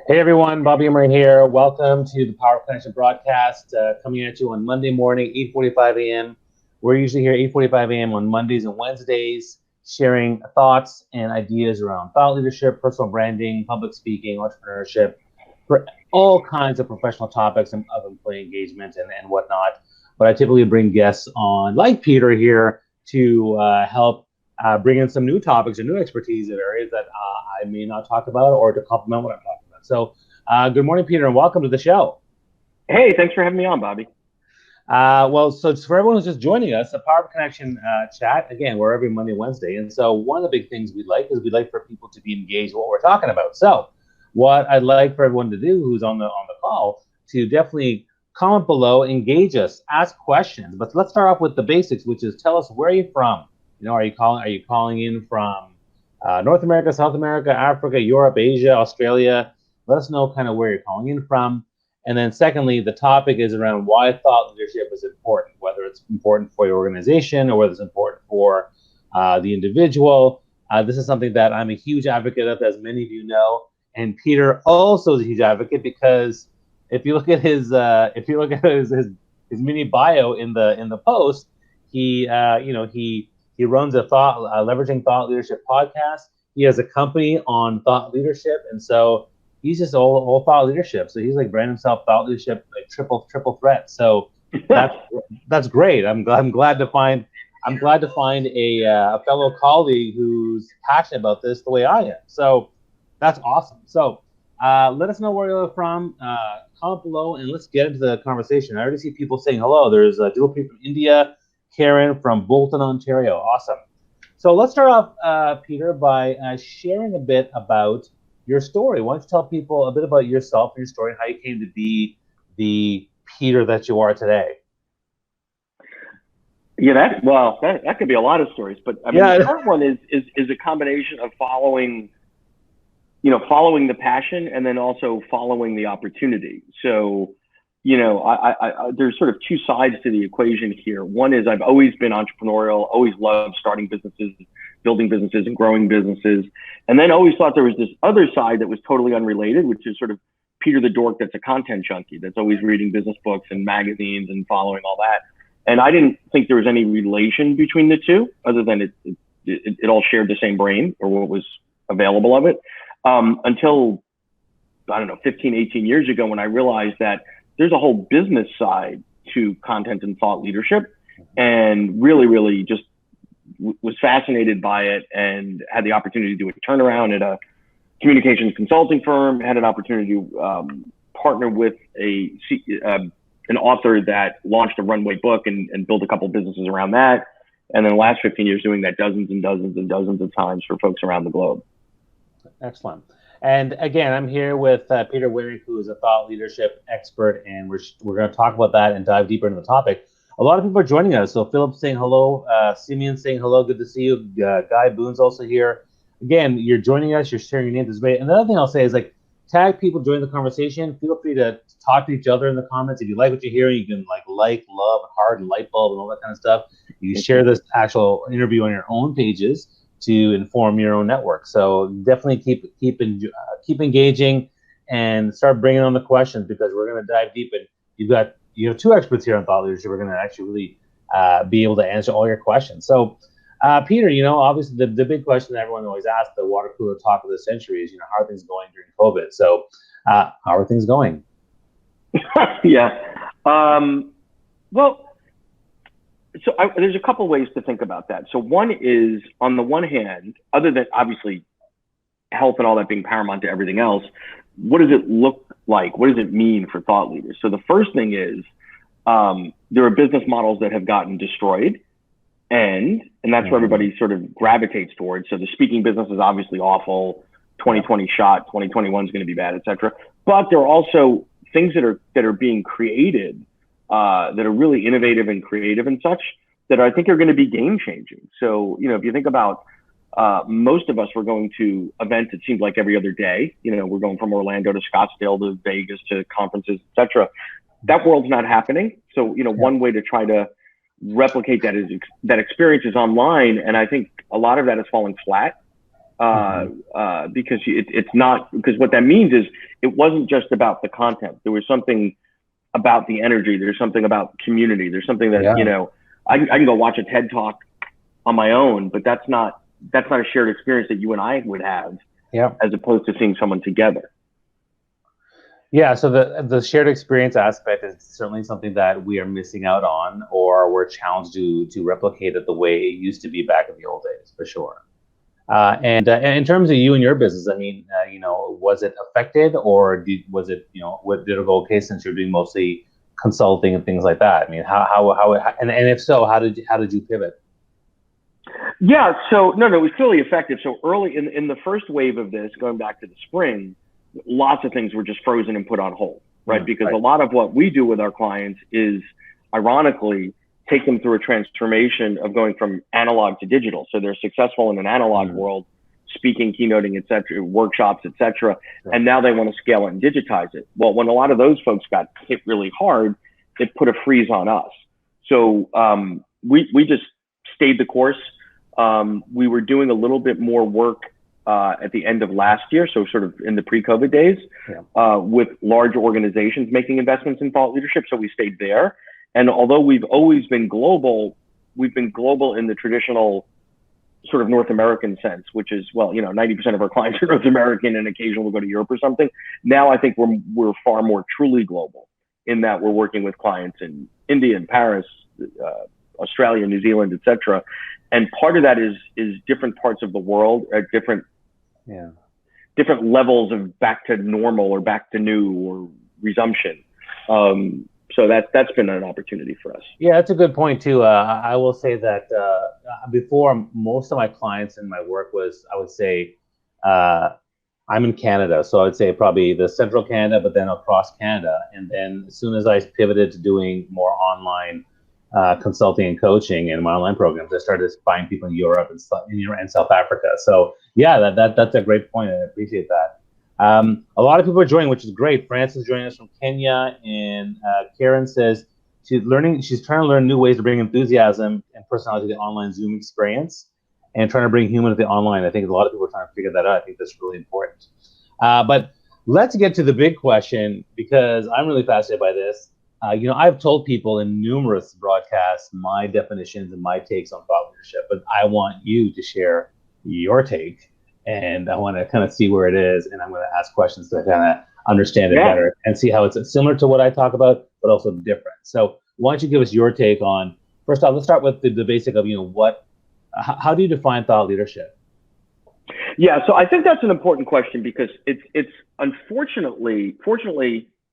Hey everyone, Bobby Emery here. Welcome to the Power Connection broadcast, coming at you on Monday morning, 8:45 a.m. We're usually here 8:45 a.m. on Mondays and Wednesdays, sharing thoughts and ideas around thought leadership, personal branding, public speaking, entrepreneurship, for all kinds of professional topics of employee engagement and whatnot. But I typically bring guests on, like Peter here, to help bring in some new topics or new expertise in areas that I may not talk about or to complement what I'm talking about. So, good morning, Peter, and welcome to the show. Hey, thanks for having me on, Bobby. So for everyone who's just joining us, the Power Connection chat, again, we're every Monday, Wednesday. And so one of the big things we'd like for people to be engaged with what we're talking about. So what I'd like for everyone to do who's on the call to definitely comment below, engage us, ask questions. But let's start off with the basics, which is tell us where are you from? Are you calling in from North America, South America, Africa, Europe, Asia, Australia? Let us know kind of where you're calling in from. And then secondly, the topic is around why thought leadership is important, whether it's important for your organization or whether it's important for the individual. This is something that I'm a huge advocate of, as many of you know. And Peter also is a huge advocate because if you look at his mini bio in the post, he runs a leveraging thought leadership podcast. He has a company on thought leadership, and so he's just all thought leadership. So he's like brand himself thought leadership, like triple threat. So that's great. I'm glad to find a fellow colleague who's passionate about this the way I am. So that's awesome. So let us know where you're from. Comment below and let's get into the conversation. I already see people saying hello. There's Dilpreet from India, Karen from Bolton, Ontario. Awesome. So let's start off, Peter, by sharing a bit about your story. Why don't you tell people a bit about yourself and your story and how you came to be the Peter that you are today? Yeah, that could be a lot of stories, but I mean, the current one is a combination of following the passion and then also following the opportunity. So, I there's sort of two sides to the equation here. One is I've always been entrepreneurial, always loved starting businesses, building businesses and growing businesses. And then always thought there was this other side that was totally unrelated, which is sort of Peter the dork that's a content junkie, that's always reading business books and magazines and following all that. And I didn't think there was any relation between the two other than it all shared the same brain or what was available of it. Until, I don't know, 15, 18 years ago when I realized that there's a whole business side to content and thought leadership, and really just was fascinated by it and had the opportunity to do a turnaround at a communications consulting firm, had an opportunity to partner with an author that launched a runway book and built a couple businesses around that. And then the last 15 years doing that dozens and dozens and dozens of times for folks around the globe. Excellent. And again, I'm here with Peter Winick, who is a thought leadership expert, and we're going to talk about that and dive deeper into the topic. A lot of people are joining us. So Philip saying hello, Simeon saying hello, good to see you. Guy Boone's also here. Again, you're joining us, you're sharing your name. This is great. And the other thing I'll say is tag people, join the conversation. Feel free to talk to each other in the comments. If you like what you hear, you can love, heart, and light bulb and all that kind of stuff. You can share this actual interview on your own pages to inform your own network. So definitely keep engaging and start bringing on the questions because we're going to dive deep. And you have two experts here on thought leadership. We're going to actually really be able to answer all your questions. So, Peter, obviously the big question that everyone always asks, the water cooler talk of the century is, how are things going during COVID? So, how are things going? Yeah. There's a couple ways to think about that. So one is, on the one hand, other than obviously health and all that being paramount to everything else, what does it look like? What does it mean for thought leaders? So the first thing is there are business models that have gotten destroyed, and that's where everybody sort of gravitates towards. So the speaking business is obviously awful. 2020 shot, 2021 is going to be bad, et cetera. But there are also things that are being created that are really innovative and creative and such that I think are going to be game changing. So, if you think about most of us were going to events, it seemed like every other day. We're going from Orlando to Scottsdale to Vegas to conferences, et cetera. That world's not happening. So, one way to try to replicate that experience is online. And I think a lot of that is falling flat. because it's not, because what that means is it wasn't just about the content. There was something about the energy. There's something about community. There's something that, I can go watch a TED talk on my own, but that's not a shared experience that you and I would have, as opposed to seeing someone together. Yeah, so the shared experience aspect is certainly something that we are missing out on, or we're challenged to replicate it the way it used to be back in the old days, for sure. And in terms of you and your business, I mean, was it affected, or was it, what did it go okay since you're doing mostly consulting and things like that? I mean, and if so, how did you pivot? Yeah, so no, it was clearly effective. So early in the first wave of this, going back to the spring, lots of things were just frozen and put on hold, right? Because a lot of what we do with our clients is, ironically, take them through a transformation of going from analog to digital. So they're successful in an analog world, speaking, keynoting, et cetera, workshops, et cetera. And now they want to scale it and digitize it. Well, when a lot of those folks got hit really hard, it put a freeze on us. So we just stayed the course. We were doing a little bit more work at the end of last year, so sort of in the pre-COVID days, with large organizations making investments in thought leadership. So we stayed there. And although we've always been global, we've been global in the traditional sort of North American sense, which is, 90% of our clients are North American, and occasionally we'll go to Europe or something. Now I think we're far more truly global in that we're working with clients in India and Paris, Australia, New Zealand, et cetera. And part of that is different parts of the world at different levels of back to normal or back to new or resumption. So that's been an opportunity for us. Yeah, that's a good point too. I will say that before, most of my clients in my work was, I would say, I'm in Canada, so I would say probably the central Canada, but then across Canada. And then as soon as I pivoted to doing more online consulting and coaching and my online programs, I started to find people in Europe and South Africa. So yeah, that's a great point. I appreciate that. A lot of people are joining, which is great. Francis is joining us from Kenya, and Karen says she's trying to learn new ways to bring enthusiasm and personality to the online Zoom experience and trying to bring humor to the online. I think a lot of people are trying to figure that out. I think that's really important. But let's get to the big question, because I'm really fascinated by this. I've told people in numerous broadcasts my definitions and my takes on thought leadership, but I want you to share your take. And I want to kind of see where it is, and I'm going to ask questions to kind of understand it better and see how it's similar to what I talk about, but also different. So why don't you give us your take on, first off, let's start with the basic of, how do you define thought leadership? Yeah, so I think that's an important question, because it's fortunately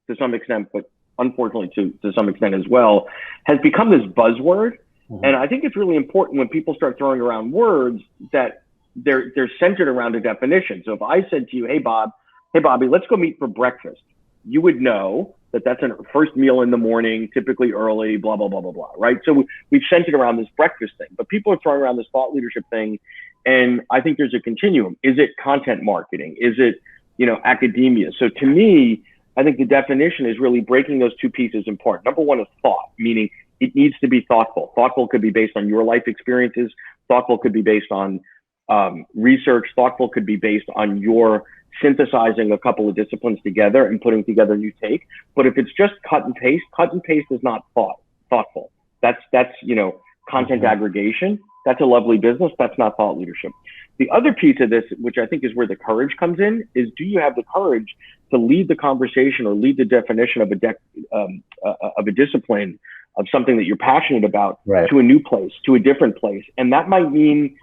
to some extent, but unfortunately to some extent as well, has become this buzzword. And I think it's really important when people start throwing around words that they're centered around a definition. So if I said to you, hey Bobby, let's go meet for breakfast, you would know that that's a first meal in the morning, typically early, blah, blah, blah, blah, blah, right? So we've centered around this breakfast thing, but people are throwing around this thought leadership thing. And I think there's a continuum. Is it content marketing? Is it, academia? So to me, I think the definition is really breaking those two pieces apart. Number one is thought, meaning it needs to be thoughtful. Thoughtful could be based on your life experiences. Thoughtful could be based on research. Thoughtful could be based on your synthesizing a couple of disciplines together and putting together a new take. But if it's just cut and paste is not thoughtful. That's content aggregation. That's a lovely business. That's not thought leadership. The other piece of this, which I think is where the courage comes in, is do you have the courage to lead the conversation or lead the definition of a discipline, of something that you're passionate about, to a new place, to a different place? And that might mean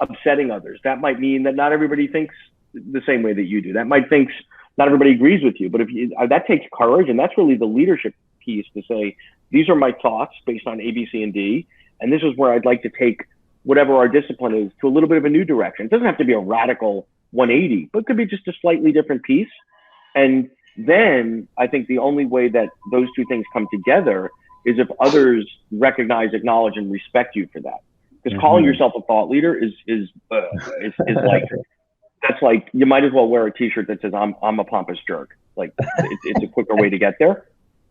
upsetting others. That might mean that not everybody thinks the same way that you do. That might think not everybody agrees with you. But that takes courage, and that's really the leadership piece, to say, these are my thoughts based on A, B, C, and D, and this is where I'd like to take whatever our discipline is to a little bit of a new direction. It doesn't have to be a radical 180, but it could be just a slightly different piece. And then I think the only way that those two things come together is if others recognize, acknowledge, and respect you for that. Because calling yourself a thought leader is like, that's like, you might as well wear a T-shirt that says I'm a pompous jerk. Like it's a quicker way to get there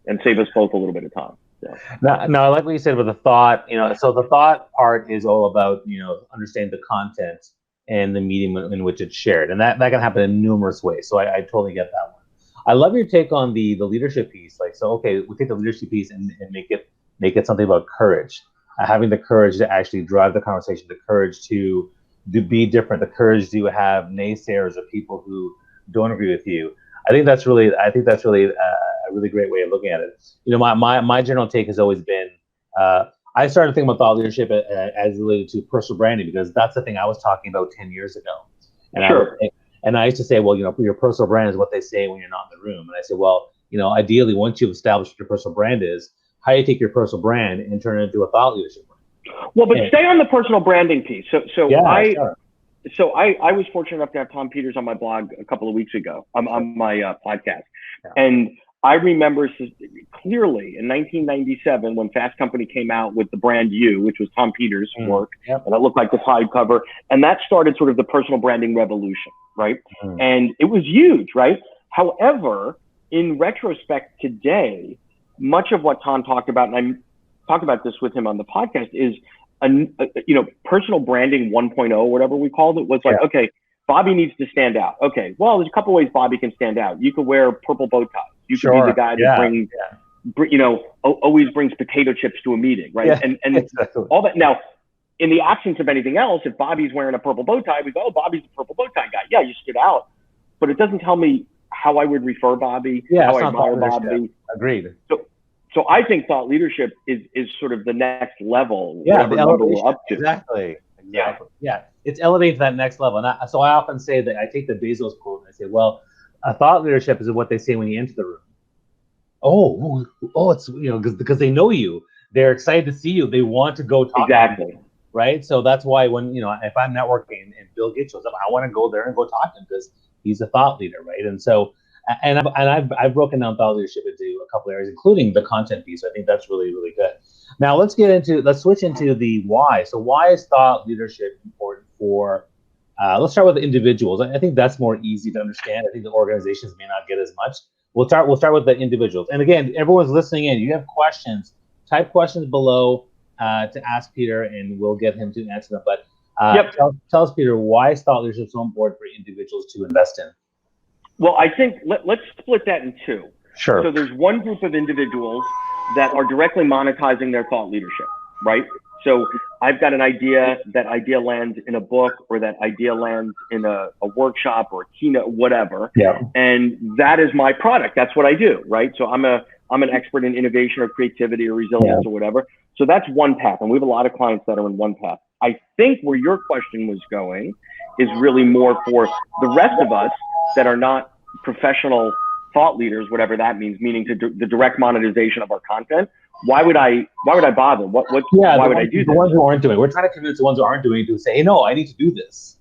and save us both a little bit of time. Yeah. No, I like what you said with the thought. So the thought part is all about understanding the content and the medium in which it's shared. And that can happen in numerous ways. So I totally get that one. I love your take on the leadership piece. Like, so, okay, we take the leadership piece and make it something about courage, having the courage to actually drive the conversation, the courage to be different, the courage to have naysayers or people who don't agree with you. I think that's really a really great way of looking at it. You know, my general take has always been, I started thinking about thought leadership as related to personal branding, because that's the thing I was talking about 10 years ago. And sure. I used to say, well, you know, your personal brand is what they say when you're not in the room. And I said, well, you know, ideally, once you've established what your personal brand is, how do you take your personal brand and turn it into a thought leadership brand? Well, but stay on the personal branding piece. So I was fortunate enough to have Tom Peters on my blog a couple of weeks ago, on my podcast. Yeah. And I remember clearly in 1997 when Fast Company came out with the brand U, which was Tom Peters' work, and it looked like the side cover. And that started sort of the personal branding revolution, right? And it was huge, right? However, in retrospect today, much of what Tom talked about, and I talked about this with him on the podcast, is personal branding 1.0, whatever we called it, was like, okay, Bobby needs to stand out. Okay, well, there's a couple ways Bobby can stand out. You could wear purple bow ties. You could be the guy that brings, always brings potato chips to a meeting, right? Yeah, and exactly. All that. Now, in the absence of anything else, if Bobby's wearing a purple bow tie, we go, oh, Bobby's the purple bow tie guy. Yeah, you stood out. But it doesn't tell me how I would refer Bobby, how I admire Bobby. Agreed. So I think thought leadership is sort of the next level. Yeah, the elevation. Up to. Exactly. Yeah. It's elevated to that next level. And so I often say that I take the Bezos quote and I say, well, a thought leadership is what they say when you enter the room. Oh, it's, because they know you. They're excited to see you. They want to go talk to you. Right. So that's why when, if I'm networking and Bill Gates shows up, I want to go there and go talk to him because he's a thought leader. Right. And so, and I've broken down thought leadership into a couple areas, including the content piece. I think that's really, really good. Now let's switch into the why. So why is thought leadership important for, let's start with the individuals. I think that's more easy to understand. I think the organizations may not get as much. We'll start with the individuals. And again, everyone's listening in. You have questions, type questions below to ask Peter, and we'll get him to answer them. But tell us, Peter, why is thought leadership so important for individuals to invest in? Well, I think let's split that in two. Sure. So there's one group of individuals that are directly monetizing their thought leadership, right? So I've got an idea, that idea lands in a book, or that idea lands in a workshop or a keynote, whatever. Yeah. And that is my product. That's what I do, right? So I'm an expert in innovation or creativity or resilience or whatever. So that's one path. And we have a lot of clients that are in one path. I think where your question was going is really more for the rest of us that are not professional thought leaders, whatever that means, meaning to the direct monetization of our content. Why would I bother? Why would I do this? The ones who aren't doing it. We're trying to convince the ones who aren't doing it to say, hey, no, I need to do this.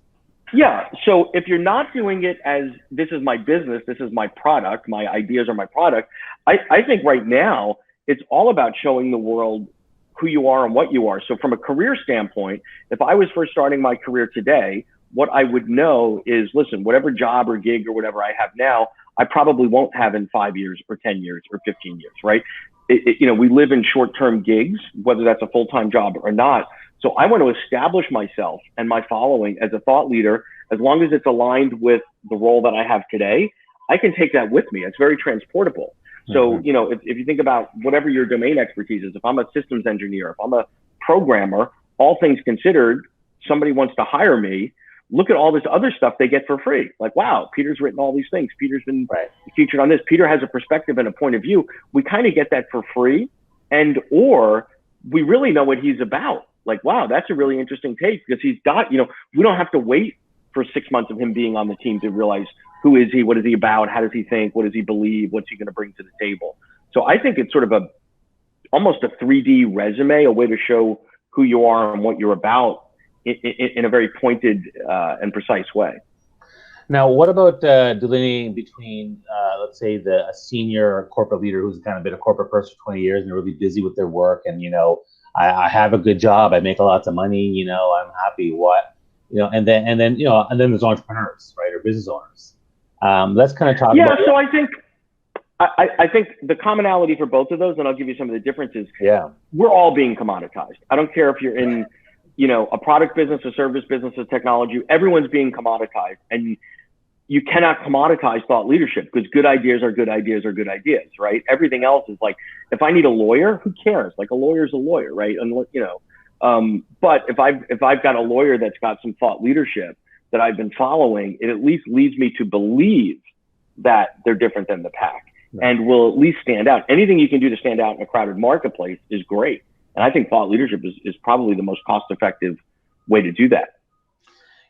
Yeah. So if you're not doing it as this is my business, this is my product, my ideas are my product, I think right now it's all about showing the world who you are and what you are. So from a career standpoint, if I was first starting my career today, what I would know is, listen, whatever job or gig or whatever I have now, I probably won't have in 5 years or 10 years or 15 years, right? We live in short-term gigs, whether that's a full-time job or not. So I want to establish myself and my following as a thought leader. As long as it's aligned with the role that I have today, I can take that with me. It's very transportable. So, if you think about whatever your domain expertise is, if I'm a systems engineer, if I'm a programmer, all things considered, somebody wants to hire me, look at all this other stuff they get for free. Like, wow, Peter's written all these things. Peter's been featured on this. Peter has a perspective and a point of view. We kind of get that for free, or we really know what he's about. Like, wow, that's a really interesting take, because he's got, we don't have to wait for 6 months of him being on the team to realize who is he, what is he about, how does he think, what does he believe, what's he going to bring to the table. So I think it's sort of almost a 3D resume, a way to show who you are and what you're about in a very pointed and precise way. Now, what about delineating between, let's say, a senior corporate leader who's kind of been a corporate person for 20 years and they're really busy with their work, and I have a good job, I make lots of money, I'm happy. And then there's entrepreneurs, right, or business owners. Let's kind of talk about. Yeah, so I think the commonality for both of those, and I'll give you some of the differences. Yeah, we're all being commoditized. I don't care if you're in a product business, a service business, a technology, everyone's being commoditized, and you cannot commoditize thought leadership because good ideas are good ideas are good ideas, right? Everything else is like, if I need a lawyer, who cares? Like, a lawyer's a lawyer, right? And but if I've got a lawyer that's got some thought leadership that I've been following, it at least leads me to believe that they're different than the pack, and will at least stand out. Anything you can do to stand out in a crowded marketplace is great. And I think thought leadership is probably the most cost-effective way to do that.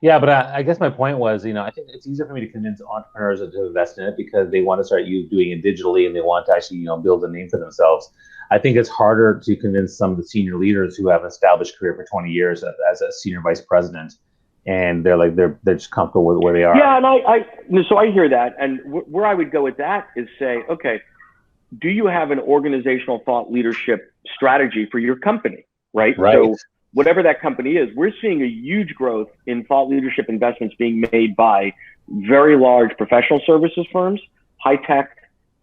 Yeah, but I guess my point was, I think it's easier for me to convince entrepreneurs to invest in it because they want to start doing it digitally and they want to actually, build a name for themselves. I think it's harder to convince some of the senior leaders who have an established career for 20 years as a senior vice president, and they're just comfortable with where they are. Yeah, and so I hear that, and where I would go with that is say, okay, do you have an organizational thought leadership strategy for your company, right? So whatever that company is, we're seeing a huge growth in thought leadership investments being made by very large professional services firms, high tech,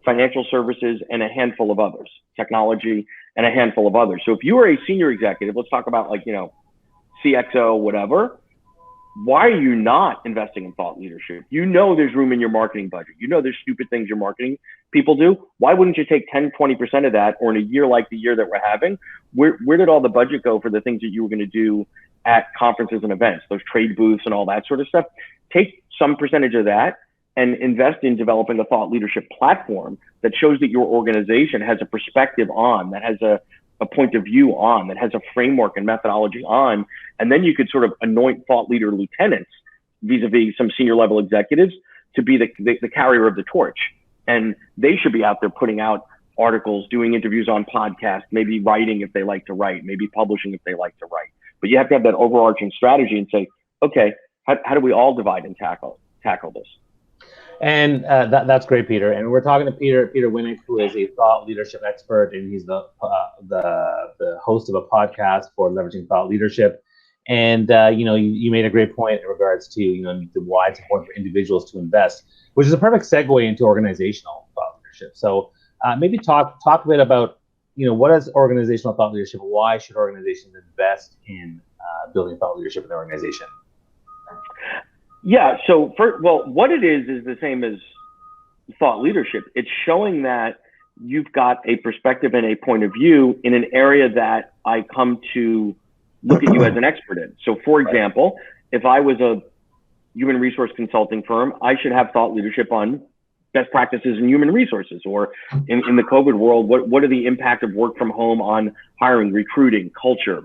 financial services, and a handful of others, technology, and a handful of others. So if you are a senior executive, let's talk about CXO, whatever, why are you not investing in thought leadership? There's room in your marketing budget. There's stupid things your marketing people do. Why wouldn't you take 10, 20% of that, or in a year like the year that we're having, where did all the budget go for the things that you were going to do at conferences and events, those trade booths and all that sort of stuff? Take some percentage of that and invest in developing a thought leadership platform that shows that your organization has a perspective on, that has a point of view on, that has a framework and methodology on, and then you could sort of anoint thought leader lieutenants vis-a-vis some senior level executives to be the carrier of the torch. And they should be out there putting out articles, doing interviews on podcasts, maybe writing if they like to write, maybe publishing if they like to write. But you have to have that overarching strategy and say, okay, how do we all divide and tackle this? And that's great, Peter. And we're talking to Peter Winick, who is a thought leadership expert, and he's the host of a podcast for leveraging thought leadership. And you made a great point in regards to why it's important for individuals to invest, which is a perfect segue into organizational thought leadership. So maybe talk a bit about what is organizational thought leadership? Why should organizations invest in building thought leadership in their organization? Yeah, so what it is the same as thought leadership. It's showing that you've got a perspective and a point of view in an area that I come to look at you as an expert in. So for example, if I was a human resource consulting firm, I should have thought leadership on best practices in human resources, or in the COVID world, what are the impact of work from home on hiring, recruiting, culture,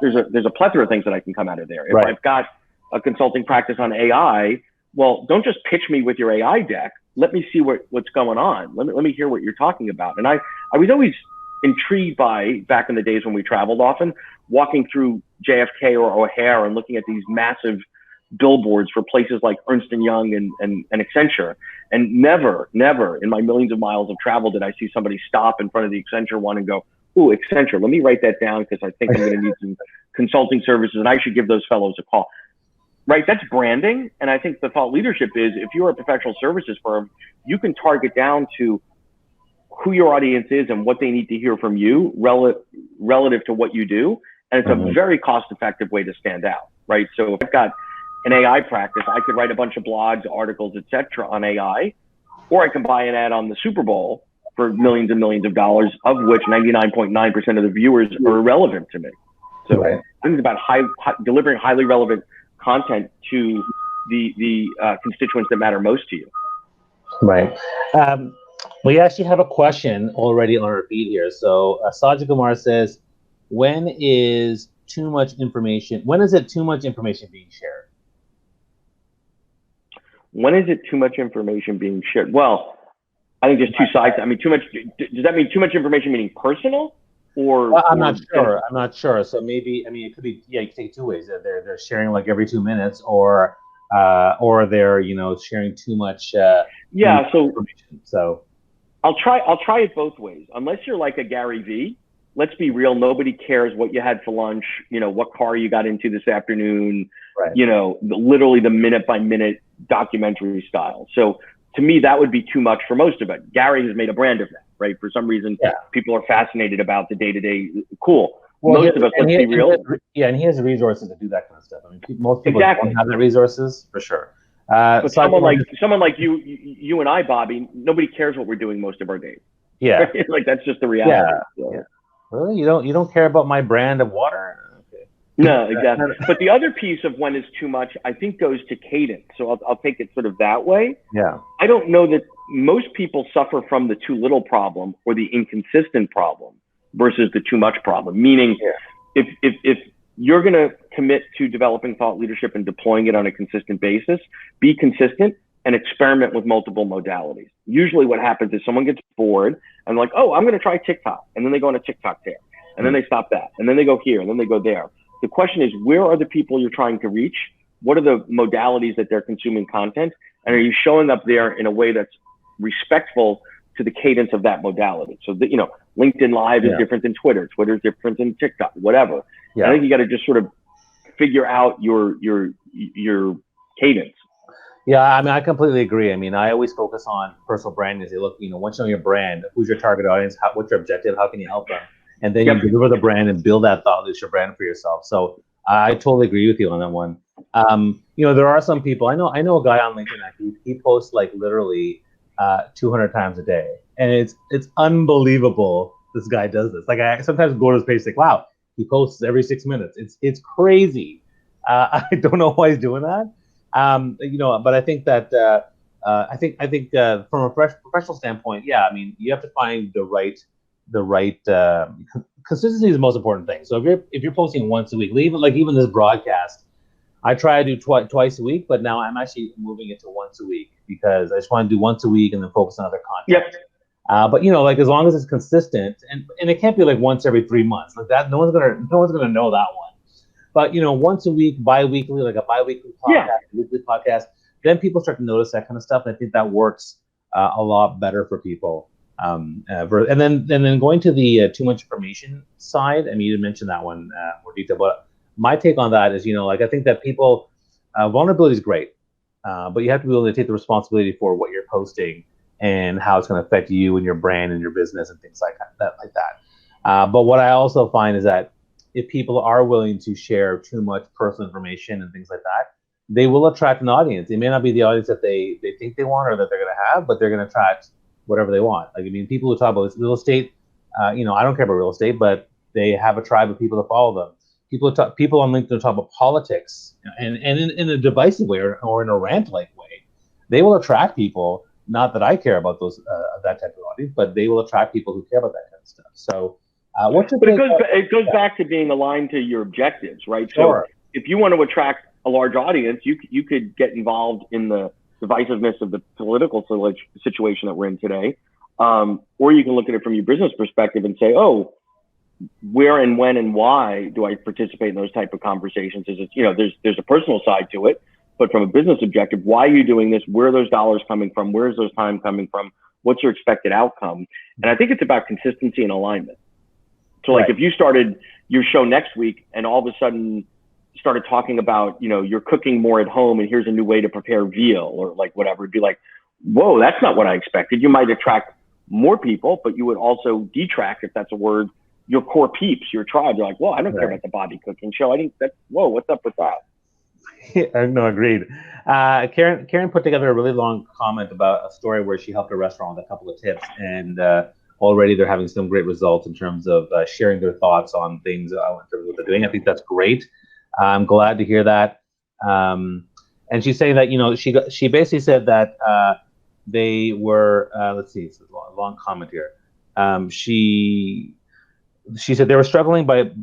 there's a plethora of things that I can come out of there. If I've got a consulting practice on AI, well, don't just pitch me with your AI deck. Let me see what's going on. Let me hear what you're talking about. And I was always intrigued by, back in the days when we traveled often, walking through JFK or O'Hare and looking at these massive billboards for places like Ernst & Young and Accenture. And never in my millions of miles of travel did I see somebody stop in front of the Accenture one and go, ooh, Accenture, let me write that down because I think I'm going to need some consulting services and I should give those fellows a call. Right, that's branding. And I think the thought leadership is, if you're a professional services firm, you can target down to who your audience is and what they need to hear from you relative to what you do. And it's a very cost-effective way to stand out, right? So if I've got an AI practice, I could write a bunch of blogs, articles, etc. on AI, or I can buy an ad on the Super Bowl for millions and millions of dollars, of which 99.9% of the viewers are irrelevant to me. So I think it's about delivering highly relevant content to the constituents that matter most to you. Right. We actually have a question already on our feed here. So Sajid Kumar says, when is it too much information being shared? When is it too much information being shared? Well, I think there's two sides. I mean, too much. Does that mean too much information meaning personal? I'm not sure. So maybe, it could be, you can take it two ways. They're sharing like every 2 minutes, or they're, sharing too much information. So I'll try it both ways. Unless you're like a Gary V, let's be real. Nobody cares what you had for lunch, what car you got into this afternoon, literally the minute by minute documentary style. So to me, that would be too much for most of it. Gary has made a brand of that, right? For some reason, people are fascinated about the day-to-day. Cool. most of us, let's be real. And he has the resources to do that kind of stuff. I mean, most people Exactly. don't have the resources, for sure. But someone like you and I, Bobby, nobody cares what we're doing most of our days. Yeah. Like, that's just the reality. Yeah. Yeah. Really? You don't care about my brand of water? Okay. No, exactly. But the other piece of when is too much, I think, goes to cadence. So I'll take it sort of that way. Yeah. I don't know that most people suffer from the too little problem or the inconsistent problem versus the too much problem. Meaning, if you're going to commit to developing thought leadership and deploying it on a consistent basis, be consistent and experiment with multiple modalities. Usually what happens is someone gets bored and like, oh, I'm going to try TikTok. And then they go on a TikTok tear. And then they stop that. And then they go here and then they go there. The question is, where are the people you're trying to reach? What are the modalities that they're consuming content? And are you showing up there in a way that's respectful to the cadence of that modality? So that, LinkedIn Live is different than Twitter. Twitter is different than TikTok, whatever. I think you got to just sort of figure out your cadence. Yeah, I mean, I completely agree. I mean, I always focus on personal branding and say, look, once you know your brand, who's your target audience, what's your objective, how can you help them? And then you deliver the brand and build that thought leadership brand for yourself. So I totally agree with you on that one. There are some people, I know a guy on LinkedIn, he posts like literally 200 times a day. And it's unbelievable this guy does this. Like, I sometimes go to his page and think, wow, he posts every 6 minutes. It's crazy. I don't know why he's doing that. But I think that I think from a professional standpoint, I mean, you have to find the right consistency is the most important thing. So if you're posting once a week, even this broadcast, I try to do twice a week, but now I'm actually moving it to once a week because I just want to do once a week and then focus on other content. But as long as it's consistent, and it can't be like once every 3 months like that. No one's gonna know that one. But once a week, bi-weekly, like a bi-weekly podcast, weekly podcast, then people start to notice that kind of stuff. And I think that works a lot better for people. And then going to the too much information side. I mean, you didn't mention that one more detail, but my take on that is, I think that people vulnerability is great, but you have to be able to take the responsibility for what you're posting and how it's going to affect you and your brand and your business and things like that. But what I also find is that if people are willing to share too much personal information and things like that, they will attract an audience. It may not be the audience that they think they want or that they're going to have, but they're going to attract whatever they want. Like, I mean, people who talk about real estate, I don't care about real estate, but they have a tribe of people that follow them. People on LinkedIn talk about politics, and in a divisive way or in a rant-like way. They will attract people. Not that I care about those that type of audience, but they will attract people who care about that kind of stuff. So. It goes back to being aligned to your objectives, right? Sure. So if you want to attract a large audience, you could get involved in the divisiveness of the political situation that we're in today, or you can look at it from your business perspective and say, oh, where and when and why do I participate in those type of conversations? Is it, there's a personal side to it, but from a business objective, why are you doing this? Where are those dollars coming from? Where's those time coming from? What's your expected outcome? And I think it's about consistency and alignment. So like if you started your show next week and all of a sudden started talking about, you're cooking more at home and here's a new way to prepare veal or like whatever, it'd be like, whoa, that's not what I expected. You might attract more people, but you would also detract, if that's a word, your core peeps, your tribe. You're like, whoa, I don't care about the Bobby cooking show. I think whoa, what's up with that? No, agreed. Karen put together a really long comment about a story where she helped a restaurant with a couple of tips, and already they're having some great results in terms of sharing their thoughts on things in terms of what they're doing. I think that's great. I'm glad to hear that. And she's saying that, she basically said that they were, let's see, it's a long comment here. She said they were struggling, but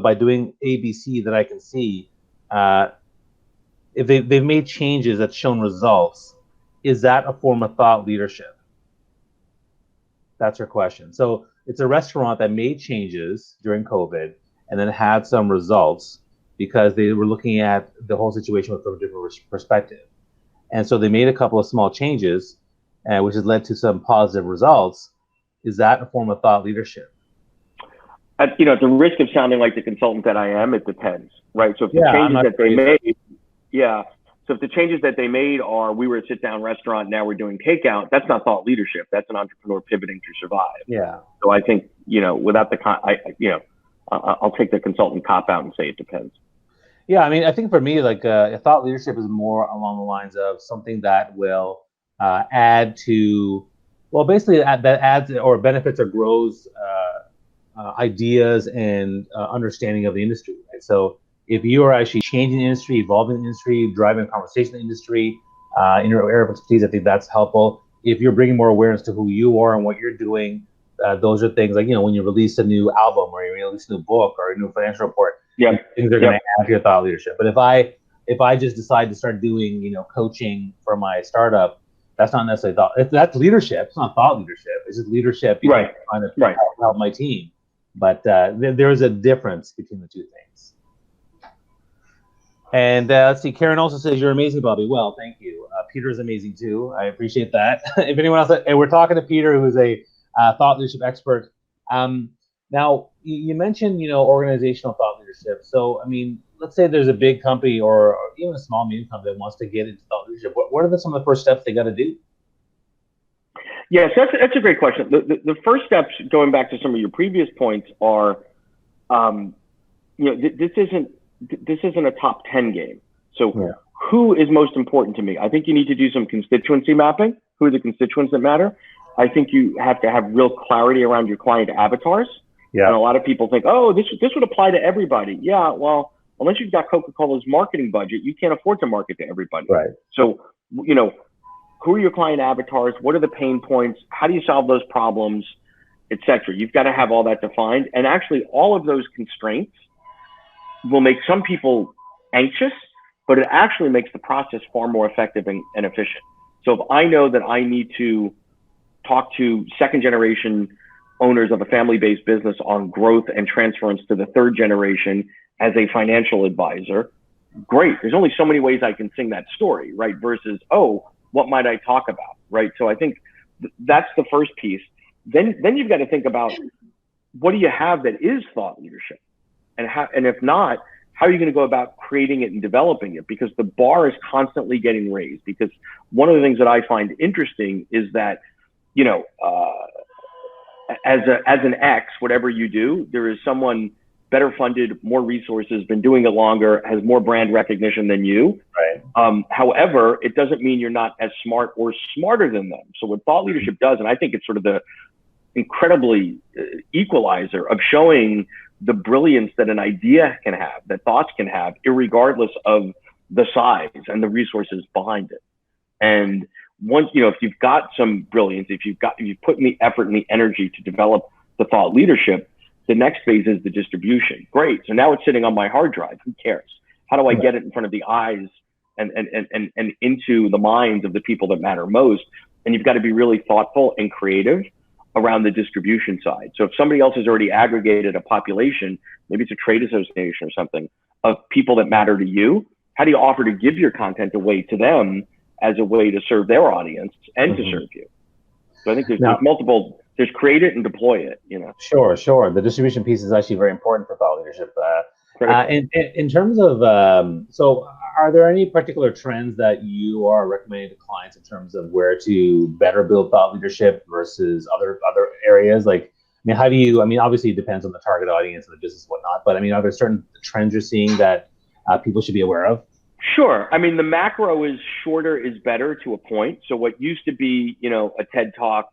by doing ABC that I can see, if they've made changes that's shown results, is that a form of thought leadership? That's her question. So it's a restaurant that made changes during COVID and then had some results because they were looking at the whole situation from a different perspective. And so they made a couple of small changes, which has led to some positive results. Is that a form of thought leadership? At the risk of sounding like the consultant that I am, it depends, right? So if the changes that they made, so if the changes that they made are, we were a sit-down restaurant, now we're doing takeout, that's not thought leadership. That's an entrepreneur pivoting to survive. Yeah. So I think, without I'll take the consultant cop out and say it depends. Yeah, I mean, I think for me, like thought leadership is more along the lines of something that will add to, well, basically that adds or benefits or grows ideas and understanding of the industry. Right? So if you are actually changing the industry, evolving the industry, driving a conversation in the industry, in your area of expertise, I think that's helpful. If you're bringing more awareness to who you are and what you're doing, those are things like, when you release a new album or you release a new book or a new financial report, things are going to add to your thought leadership. But if I just decide to start doing, coaching for my startup, that's not necessarily thought. That's leadership. It's not thought leadership. It's just leadership. Trying to help my team. But there is a difference between the two things. And let's see. Karen also says you're amazing, Bobby. Well, thank you. Peter's amazing too. I appreciate that. If anyone else, and we're talking to Peter, who's a thought leadership expert. Now, you mentioned, organizational thought leadership. So, I mean, let's say there's a big company or even a small medium company that wants to get into thought leadership. What are some of the first steps they got to do? Yes, that's a great question. The first steps, going back to some of your previous points, are, this isn't a top 10 game. So who is most important to me? I think you need to do some constituency mapping. Who are the constituents that matter? I think you have to have real clarity around your client avatars. And a lot of people think, oh, this would apply to everybody. Yeah, well, unless you've got Coca-Cola's marketing budget, you can't afford to market to everybody. Right. So, who are your client avatars? What are the pain points? How do you solve those problems, et cetera? You've got to have all that defined. And actually, all of those constraints will make some people anxious, but it actually makes the process far more effective and efficient. So if I know that I need to talk to second generation owners of a family-based business on growth and transference to the third generation as a financial advisor, great. There's only so many ways I can sing that story, right? Versus, oh, what might I talk about, right? So I think that's the first piece. Then you've got to think about, what do you have that is thought leadership? And if not, how are you going to go about creating it and developing it? Because the bar is constantly getting raised. Because one of the things that I find interesting is that, as an X, whatever you do, there is someone better funded, more resources, been doing it longer, has more brand recognition than you. Right. However, it doesn't mean you're not as smart or smarter than them. So what thought leadership does, and I think it's sort of the incredibly equalizer of showing the brilliance that an idea can have, that thoughts can have, irregardless of the size and the resources behind it. And once, if you've got some brilliance, if you've put in the effort and the energy to develop the thought leadership, the next phase is the distribution. Great. So now it's sitting on my hard drive. Who cares? How do I get it in front of the eyes and into the minds of the people that matter most? And you've got to be really thoughtful and creative around the distribution side. So if somebody else has already aggregated a population, maybe it's a trade association or something, of people that matter to you, how do you offer to give your content away to them as a way to serve their audience and to serve you? So I think there's multiple, there's create it and deploy it, Sure. The distribution piece is actually very important for thought leadership. In terms of, so are there any particular trends that you are recommending to clients in terms of where to better build thought leadership versus other areas? Like, how do you, obviously it depends on the target audience and the business and whatnot, but are there certain trends you're seeing that people should be aware of? Sure. The macro is shorter is better to a point. So what used to be, a TED Talk,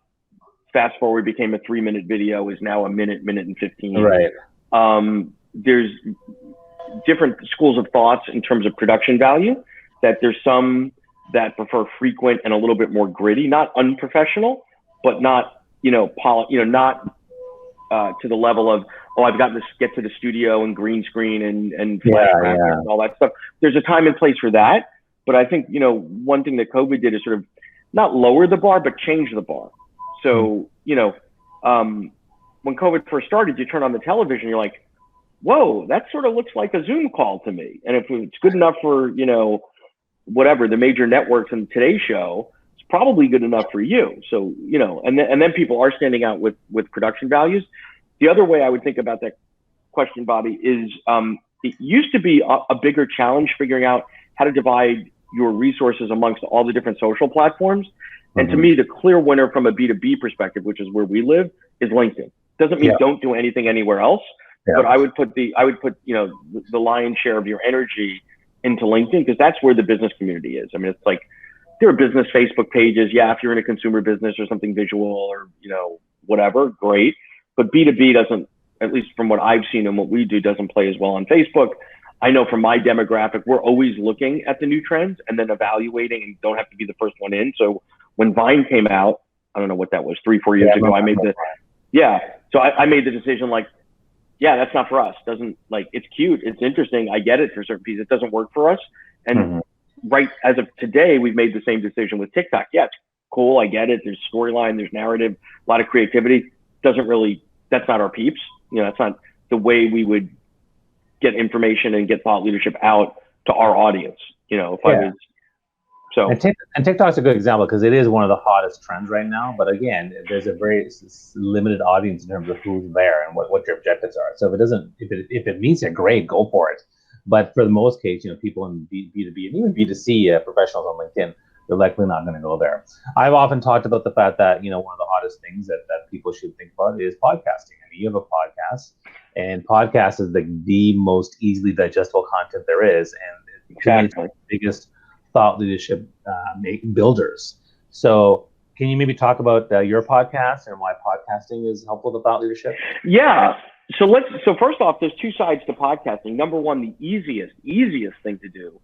fast forward became a 3-minute video, is now a minute and 15. Right. There's different schools of thoughts in terms of production value, that there's some that prefer frequent and a little bit more gritty, not unprofessional, but not, not to the level of, oh, I've got to get to the studio and green screen and flash graphics and all that stuff. There's a time and place for that. But I think, one thing that COVID did is sort of not lower the bar, but change the bar. So, when COVID first started, you turn on the television, you're like, whoa, that sort of looks like a Zoom call to me. And if it's good enough for, whatever, the major networks and Today's Show, it's probably good enough for you. So, and then people are standing out with production values. The other way I would think about that question, Bobby, is it used to be a bigger challenge figuring out how to divide your resources amongst all the different social platforms. And to me, the clear winner from a B2B perspective, which is where we live, is LinkedIn. Doesn't mean don't do anything anywhere else, but I would put the lion's share of your energy into LinkedIn, because that's where the business community is. I mean, it's like, there are business Facebook pages. Yeah, if you're in a consumer business or something visual or, whatever, great. But B2B doesn't, at least from what I've seen and what we do, doesn't play as well on Facebook. I know from my demographic, we're always looking at the new trends and then evaluating, and don't have to be the first one in. So when Vine came out, I don't know what that was, 3-4 years ago, I made the decision, like, yeah, that's not for us. It's cute. It's interesting. I get it for certain pieces. It doesn't work for us. And right as of today, we've made the same decision with TikTok. Yeah, it's cool. I get it. There's storyline, there's narrative, a lot of creativity. That's not our peeps. That's not the way we would get information and get thought leadership out to our audience. And TikTok's a good example, because it is one of the hottest trends right now. But again, there's a very limited audience in terms of who's there and what your objectives are. So if it meets it, great, go for it. But for the most case, people in B2B and even B2C professionals on LinkedIn, they're likely not going to go there. I've often talked about the fact that, one of the hottest things that people should think about is podcasting. I mean, you have a podcast, and podcast is the most easily digestible content there is. And it's the biggest thought leadership builders. So can you maybe talk about your podcast and why podcasting is helpful to thought leadership? Yeah. So first off, there's two sides to podcasting. Number one, the easiest thing to do,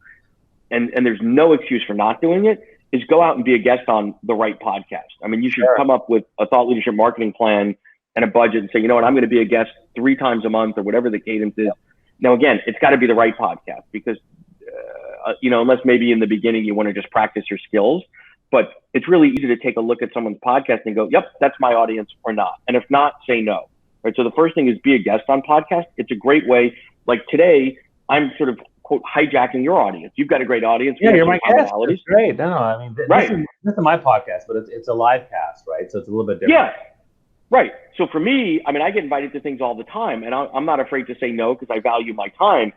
and there's no excuse for not doing it, is go out and be a guest on the right podcast. I mean, you should come up with a thought leadership marketing plan and a budget and say, you know what, I'm going to be a guest 3 times a month or whatever the cadence is. Now, again, it's got to be the right podcast, because unless maybe in the beginning you want to just practice your skills, but it's really easy to take a look at someone's podcast and go, yep, that's my audience, or not. And if not, say no. Right. So the first thing is be a guest on podcast. It's a great way. Like today, I'm sort of, quote, hijacking your audience. You've got a great audience. Yeah, you're my guest. That's great. No, I mean, this is my podcast, but it's a live cast, right? So it's a little bit different. Yeah. Right. So for me, I mean, I get invited to things all the time, and I'm not afraid to say no, because I value my time.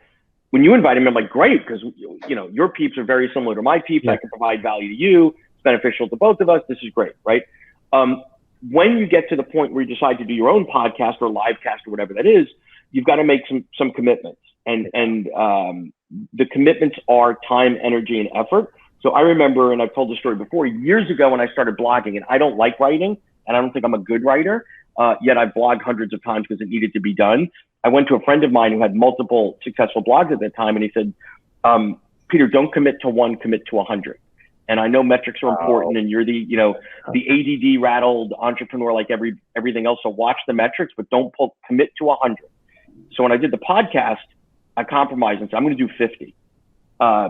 When you invite me, I'm like, great, because your peeps are very similar to my peeps. I can provide value to you. It's beneficial to both of us. This is great, right? When you get to the point where you decide to do your own podcast or live cast or whatever that is, you've got to make some commitments, and the commitments are time, energy, and effort. So I remember, and I've told the story before, years ago when I started blogging, and I don't like writing, and I don't think I'm a good writer, yet I've blogged hundreds of times because it needed to be done. I went to a friend of mine who had multiple successful blogs at that time, and he said, Peter, don't commit to one, commit to 100. And I know metrics are important, and you're the ADD rattled entrepreneur like everything else. So watch the metrics, but don't commit to 100. So when I did the podcast, I compromised and said, I'm going to do 50.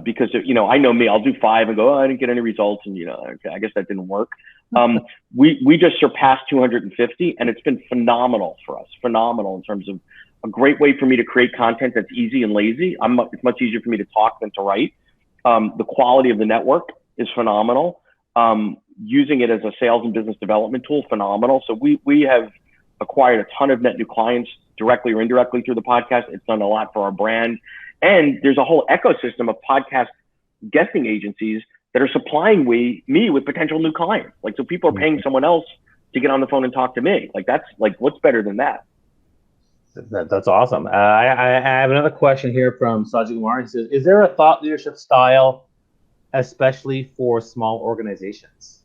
Because, I know me, I'll do 5 and go, I didn't get any results. And, okay, I guess that didn't work. We just surpassed 250, and it's been phenomenal for us. Phenomenal in terms of a great way for me to create content that's easy and lazy. It's much easier for me to talk than to write. The quality of the network is phenomenal. Using it as a sales and business development tool, phenomenal. So we have acquired a ton of net new clients directly or indirectly through the podcast. It's done a lot for our brand. And there's a whole ecosystem of podcast guesting agencies that are supplying me with potential new clients. Like, so people are paying someone else to get on the phone and talk to me. Like, that's like, what's better than that? That's awesome. I have another question here from Sajid Kumar. He says, is there a thought leadership style, especially for small organizations?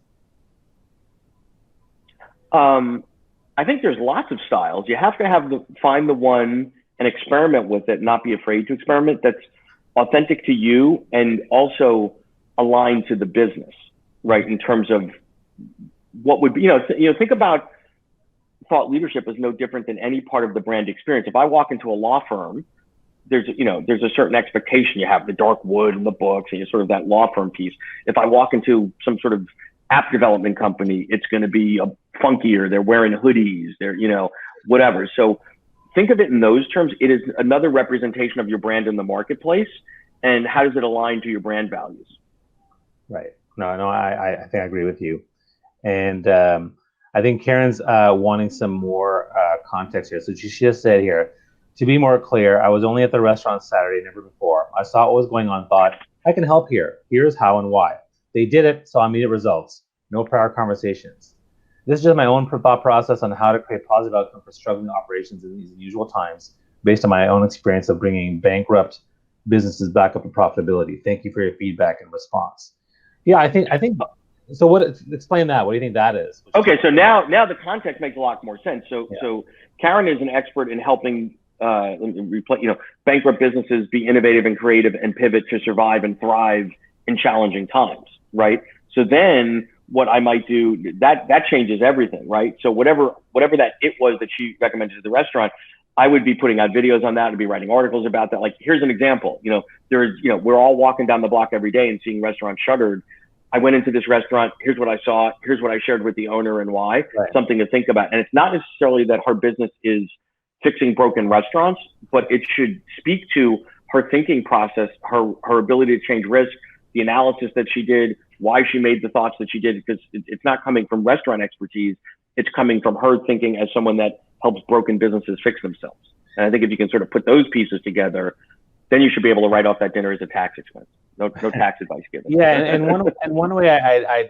I think there's lots of styles. You have to find the one and experiment with it, not be afraid to experiment, that's authentic to you and also aligned to the business, right? In terms of what would be, think about thought leadership as no different than any part of the brand experience. If I walk into a law firm, there's a certain expectation. You have the dark wood and the books and sort of that law firm piece. If I walk into some sort of app development company, it's going to be funkier. They're wearing hoodies, they're, whatever. So think of it in those terms. It is another representation of your brand in the marketplace. And how does it align to your brand values? Right. No, I think I agree with you. And I think Karen's wanting some more context here. So she just said here, to be more clear, I was only at the restaurant Saturday, never before. I saw what was going on, thought, I can help here. Here's how and why. They did it, saw immediate results. No prior conversations. This is just my own thought process on how to create positive outcome for struggling operations in these unusual times. based on my own experience of bringing bankrupt businesses back up to profitability. Thank you for your feedback and response. Yeah, I think. So explain that. What do you think that is? Okay, so now the context makes a lot more sense. So Karen is an expert in helping bankrupt businesses be innovative and creative and pivot to survive and thrive in challenging times, right? So then what I might do, that changes everything, right? So whatever that it was that she recommended to the restaurant, I would be putting out videos on that. I'd be writing articles about that. Like, here's an example. We're all walking down the block every day and seeing restaurants shuttered. I went into this restaurant. Here's what I saw. Here's what I shared with the owner and why. Right. Something to think about. And it's not necessarily that her business is fixing broken restaurants, but it should speak to her thinking process, her ability to change risk, the analysis that she did, why she made the thoughts that she did, because it's not coming from restaurant expertise. It's coming from her thinking as someone that helps broken businesses fix themselves. And I think if you can sort of put those pieces together, then you should be able to write off that dinner as a tax expense. No tax advice given. Yeah, and one way I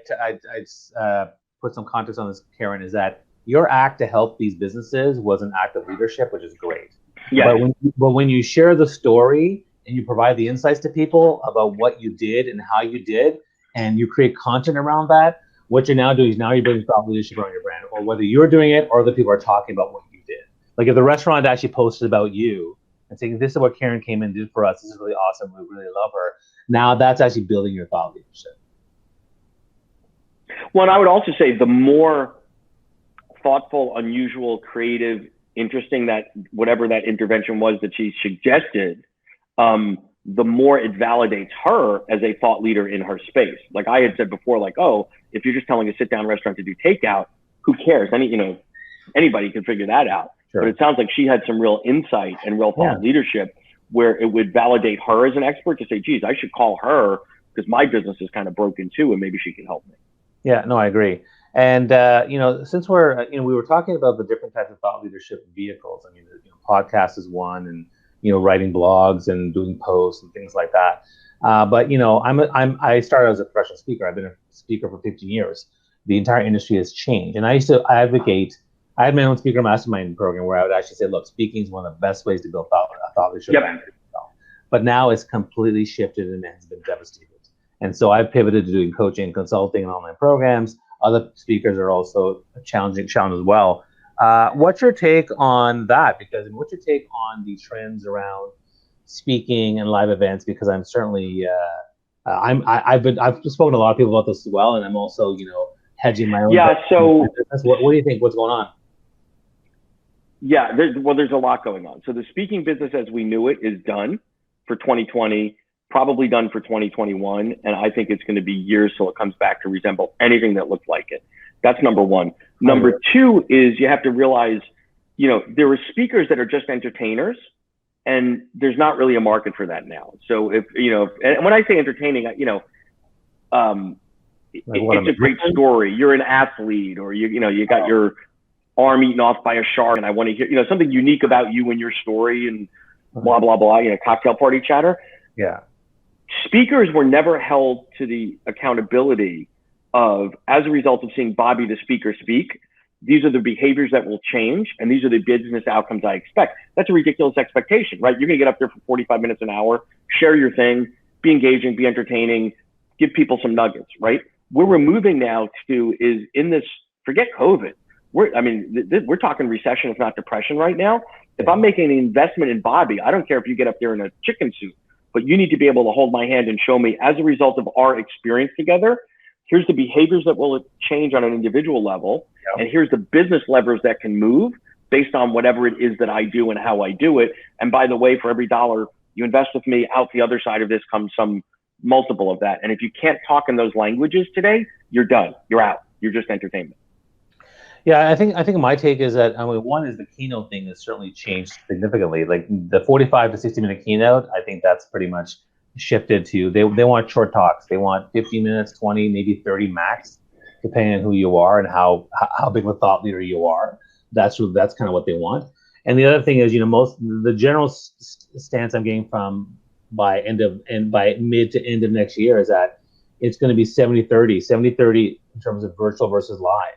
put some context on this, Karen, is that your act to help these businesses was an act of leadership, which is great. Yeah. But when you share the story and you provide the insights to people about what you did and how you did, and you create content around that, what you're now doing is you're building thought leadership around your brand, or whether you're doing it or other people are talking about what you did. Like if the restaurant actually posted about you and saying, this is what Karen came and did for us, this is really awesome, we really love her. Now that's actually building your thought leadership. Well, and I would also say the more thoughtful, unusual, creative, interesting that whatever that intervention was that she suggested, the more it validates her as a thought leader in her space. Like I had said before, like, oh, if you're just telling a sit-down restaurant to do takeout, who cares? Anybody can figure that out. Sure. But it sounds like she had some real insight and real thought leadership where it would validate her as an expert to say, geez, I should call her because my business is kind of broken too, and maybe she can help me. Yeah, no, I agree. And, since we were talking about the different types of thought leadership vehicles. I mean, podcast is one, and, writing blogs and doing posts and things like that. But I started as a professional speaker. I've been a speaker for 15 years. The entire industry has changed. And I used to advocate, I had my own speaker mastermind program where I would actually say, look, speaking is one of the best ways to build thought leadership. Yep. But now it's completely shifted and it has been devastated. And so I've pivoted to doing coaching, consulting, and online programs. Other speakers are also challenging as well. What's your take on that? Because what's your take on the trends around speaking and live events? Because I'm certainly I've spoken to a lot of people about this as well, and I'm also hedging my own. Yeah. So what do you think? What's going on? Yeah. There's a lot going on. So the speaking business as we knew it is done for 2020. Probably done for 2021, and I think it's going to be years till it comes back to resemble anything that looked like it. That's number one. Number two is you have to realize, there are speakers that are just entertainers, and there's not really a market for that now. So and when I say entertaining, it's a great story. You're an athlete, or you got your arm eaten off by a shark, and I want to hear something unique about you and your story, and blah blah blah. Cocktail party chatter. Yeah. Speakers were never held to the accountability of, as a result of seeing Bobby the speaker speak, these are the behaviors that will change, and these are the business outcomes I expect. That's a ridiculous expectation, right? You're going to get up there for 45 minutes, an hour, share your thing, be engaging, be entertaining, give people some nuggets, right? Where we're moving now to is in this, forget COVID. We're talking recession, if not depression right now. If I'm making an investment in Bobby, I don't care if you get up there in a chicken suit, but you need to be able to hold my hand and show me, as a result of our experience together, here's the behaviors that will change on an individual level. Yep. And here's the business levers that can move based on whatever it is that I do and how I do it. And by the way, for every dollar you invest with me, out the other side of this comes some multiple of that. And if you can't talk in those languages today, you're done. You're out. You're just entertainment. Yeah, I think my take is that, one is the keynote thing has certainly changed significantly. Like the 45 to 60 minute keynote, I think that's pretty much shifted to, they want short talks. They want 15 minutes, 20, maybe 30 max, depending on who you are and how big of a thought leader you are. That's kind of what they want. And the other thing is, the general stance I'm getting from by mid to end of next year is that it's going to be 70-30 in terms of virtual versus live.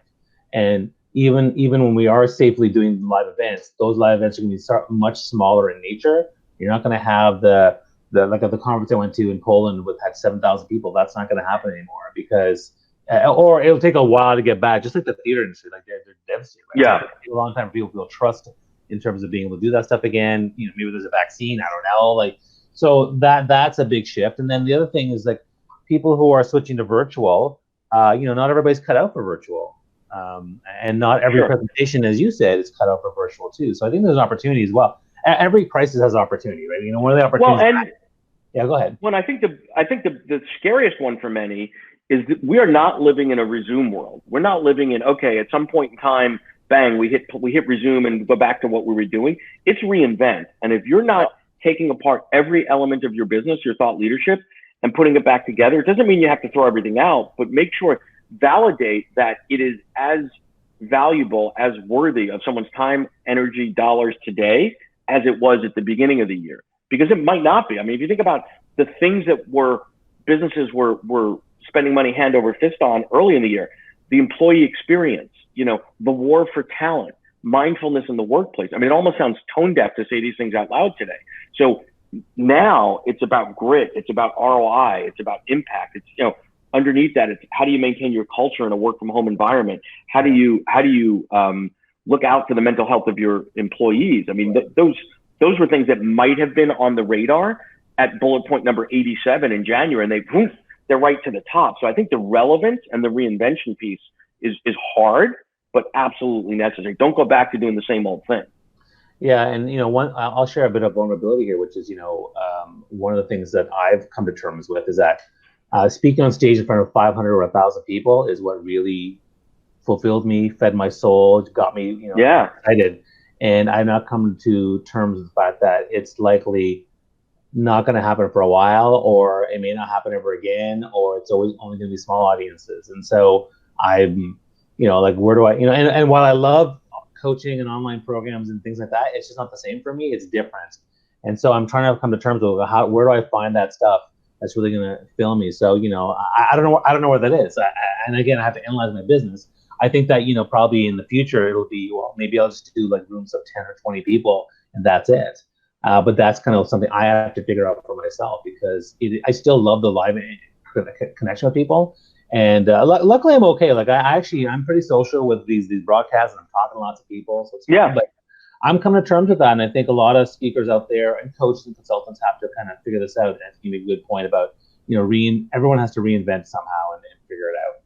And even when we are safely doing live events, those live events are going to be much smaller in nature. You're not going to have the like at the conference I went to in Poland with had 7,000 people. That's not going to happen anymore because, or it'll take a while to get back. Just like the theater industry, like they're devastated. Right? Yeah. It's going to take a long time for people to feel trust in terms of being able to do that stuff again. You know, maybe there's a vaccine. I don't know. Like, so that's a big shift. And then the other thing is like people who are switching to virtual. You know, not everybody's cut out for virtual. And not every presentation, as you said, is cut out for virtual too. So I think there's an opportunity as well. Every crisis has opportunity, right? You know, one of the opportunities. Well, and yeah, go ahead. I think the scariest one for many is that we are not living in a resume world. We're not living in, okay, at some point in time, bang, we hit resume and go back to what we were doing. It's reinvent. And if you're not taking apart every element of your business, your thought leadership, and putting it back together, it doesn't mean you have to throw everything out, but make sure, validate that it is as valuable, as worthy of someone's time, energy, dollars today as it was at the beginning of the year. Because it might not be. I mean, if you think about the things that businesses were spending money hand over fist on early in the year, the employee experience, you know, the war for talent, mindfulness in the workplace. I mean, it almost sounds tone deaf to say these things out loud today. So now it's about grit, it's about ROI, it's about impact. It's, you know, underneath that, it's how do you maintain your culture in a work from home environment? How do you look out for the mental health of your employees? I mean, those were things that might have been on the radar at bullet point number 87 in January, and they're right to the top. So I think the relevance and the reinvention piece is hard, but absolutely necessary. Don't go back to doing the same old thing. Yeah, and you know, I'll share a bit of vulnerability here, which is, you know, one of the things that I've come to terms with is that speaking on stage in front of 500 or 1,000 people is what really fulfilled me, fed my soul, got me, you know, excited. And I've not come to terms with the fact that it's likely not going to happen for a while, or it may not happen ever again, or it's always only going to be small audiences. And so I'm, you know, like, where do I, you know, and while I love coaching and online programs and things like that, it's just not the same for me. It's different. And so I'm trying to come to terms with where do I find that stuff that's really going to fill me. So, you know, I don't know where that is. And again, I have to analyze my business. I think that, you know, probably in the future, it'll be, well, maybe I'll just do like rooms of 10 or 20 people and that's it. But that's kind of something I have to figure out for myself, because I still love the live connection with people. And luckily I'm okay. Like I'm pretty social with these broadcasts, and I'm talking to lots of people. So it's fun, but I'm coming to terms with that. And I think a lot of speakers out there and coaches and consultants have to kind of figure this out. And you make a good point about, you know, everyone has to reinvent somehow and figure it out.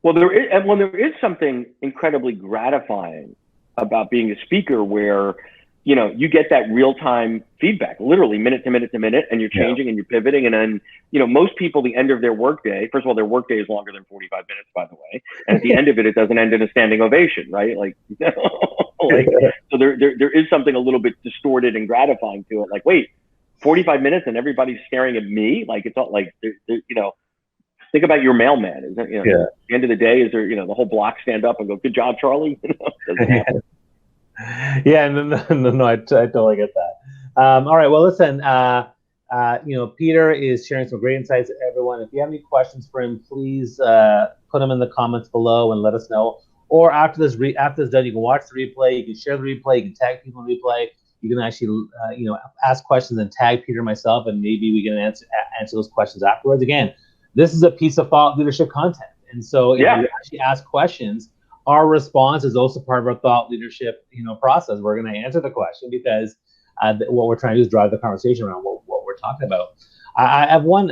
Well, there is something incredibly gratifying about being a speaker where, you know, you get that real-time feedback, literally minute to minute to minute, and you're changing and you're pivoting. And then, you know, most people, the end of their workday, first of all, their workday is longer than 45 minutes, by the way. And at the end of it, it doesn't end in a standing ovation, right? Like, so there is something a little bit distorted and gratifying to it. Like, wait, 45 minutes and everybody's staring at me? Like, it's all like, you know, think about your mailman. Is that, you know, at the end of the day, is there, you know, the whole block stand up and go, good job, Charlie? Yeah, no, I totally get that. All right, well, listen, you know, Peter is sharing some great insights. Everyone, if you have any questions for him, please put them in the comments below and let us know. Or after this done, you can watch the replay, you can share the replay, you can tag people in the replay. You can actually, you know, ask questions and tag Peter and myself, and maybe we can answer those questions afterwards. Again, this is a piece of thought leadership content, and so if you actually ask questions, our response is also part of our thought leadership, you know, process. We're going to answer the question because what we're trying to do is drive the conversation around what we're talking about. I have one.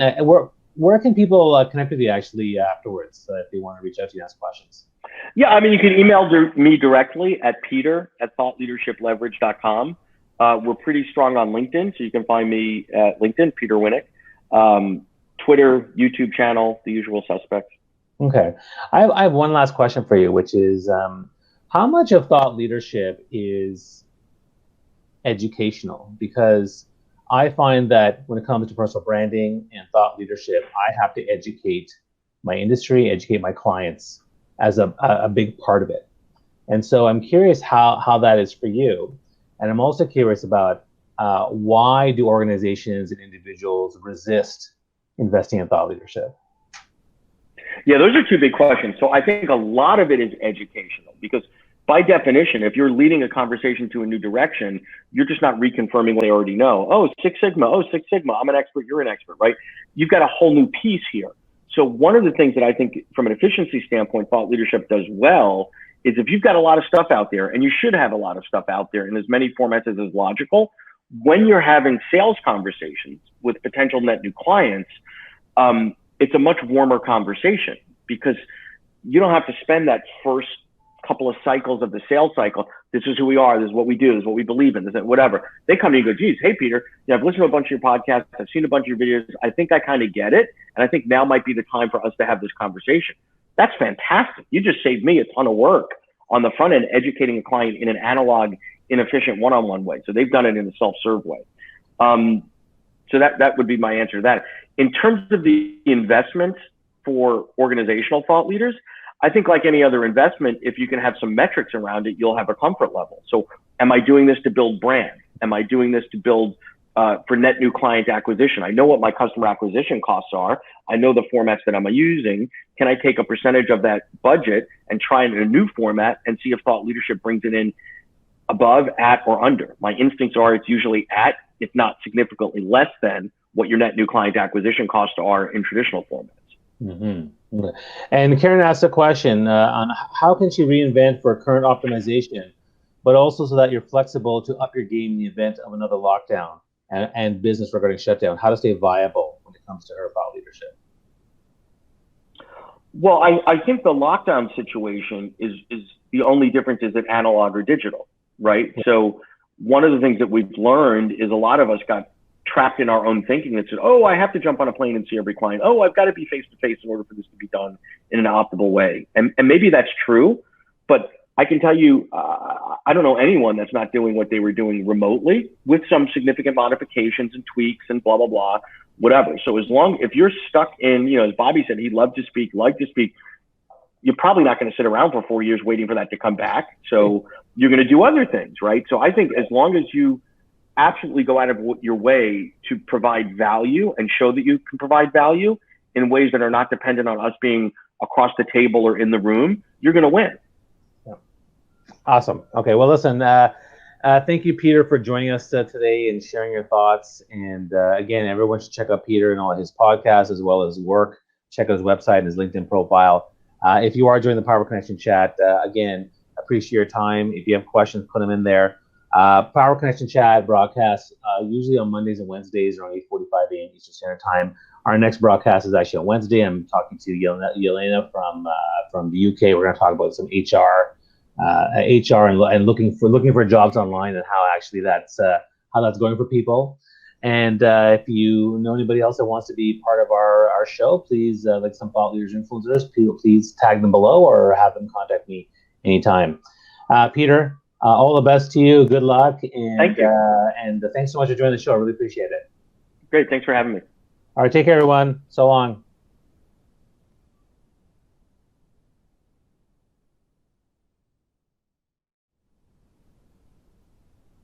Where can people connect with you actually afterwards if they want to reach out to you and ask questions? Yeah, I mean, you can email me directly at peter@thoughtleadershipleverage.com. We're pretty strong on LinkedIn, so you can find me at LinkedIn, Peter Winick. Twitter, YouTube channel, the usual suspects. Okay. I have one last question for you, which is how much of thought leadership is educational? Because I find that when it comes to personal branding and thought leadership, I have to educate my industry, educate my clients as a big part of it. And so I'm curious how that is for you. And I'm also curious about why do organizations and individuals resist investing in thought leadership? Yeah, those are two big questions. So I think a lot of it is educational because by definition, if you're leading a conversation to a new direction, you're just not reconfirming what they already know. Oh, Six Sigma. Oh, Six Sigma. I'm an expert. You're an expert, right? You've got a whole new piece here. So one of the things that I think from an efficiency standpoint, thought leadership does well is if you've got a lot of stuff out there, and you should have a lot of stuff out there in as many formats as is logical, when you're having sales conversations with potential net new clients, it's a much warmer conversation because you don't have to spend that first couple of cycles of the sales cycle. This is who we are. This is what we do. This is what we believe in. This is whatever. They come to you and go, geez, hey, Peter, I've listened to a bunch of your podcasts. I've seen a bunch of your videos. I think I kind of get it. And I think now might be the time for us to have this conversation. That's fantastic. You just saved me a ton of work on the front end, educating a client in an analog, inefficient one-on-one way. So they've done it in a self-serve way. So that would be my answer to that. In terms of the investments for organizational thought leaders, I think like any other investment, if you can have some metrics around it, you'll have a comfort level. So am I doing this to build brand? Am I doing this to build for net new client acquisition? I know what my customer acquisition costs are. I know the formats that I'm using. Can I take a percentage of that budget and try it in a new format and see if thought leadership brings it in above, at, or under? My instincts are it's usually at, if not significantly less than what your net new client acquisition costs are in traditional formats. Mm-hmm. And Karen asked a question on how can she reinvent for current optimization, but also so that you're flexible to up your game in the event of another lockdown and business regarding shutdown, how to stay viable when it comes to her thought leadership. Well, I think the lockdown situation is the only difference is it analog or digital, right? Yeah. So one of the things that we've learned is a lot of us got trapped in our own thinking that said, oh, I have to jump on a plane and see every client. Oh, I've got to be face-to-face in order for this to be done in an optimal way. And maybe that's true, but I can tell you, I don't know anyone that's not doing what they were doing remotely with some significant modifications and tweaks and blah, blah, blah, whatever. So if you're stuck in, as Bobby said, he'd love to speak, like to speak, you're probably not going to sit around for 4 years waiting for that to come back. So you're going to do other things, right? So I think as long as you absolutely go out of your way to provide value and show that you can provide value in ways that are not dependent on us being across the table or in the room, you're going to win. Yeah. Awesome. Okay. Well, listen, thank you, Peter, for joining us today and sharing your thoughts. And again, everyone should check out Peter and all his podcasts as well as his work. Check out his website and his LinkedIn profile. If you are joining the Power Connection chat, again, appreciate your time. If you have questions, put them in there. Power Connection chat broadcasts usually on Mondays and Wednesdays around 8:45 a.m. Eastern Standard Time. Our next broadcast is actually on Wednesday. I'm talking to Yelena from the UK. We're going to talk about some HR and looking for jobs online and how actually that's going for people. And if you know anybody else that wants to be part of our show, please like some thought leaders, influencers, please tag them below or have them contact me anytime. Peter, all the best to you. Good luck. And, thank you. And thanks so much for joining the show. I really appreciate it. Great. Thanks for having me. All right. Take care, everyone. So long.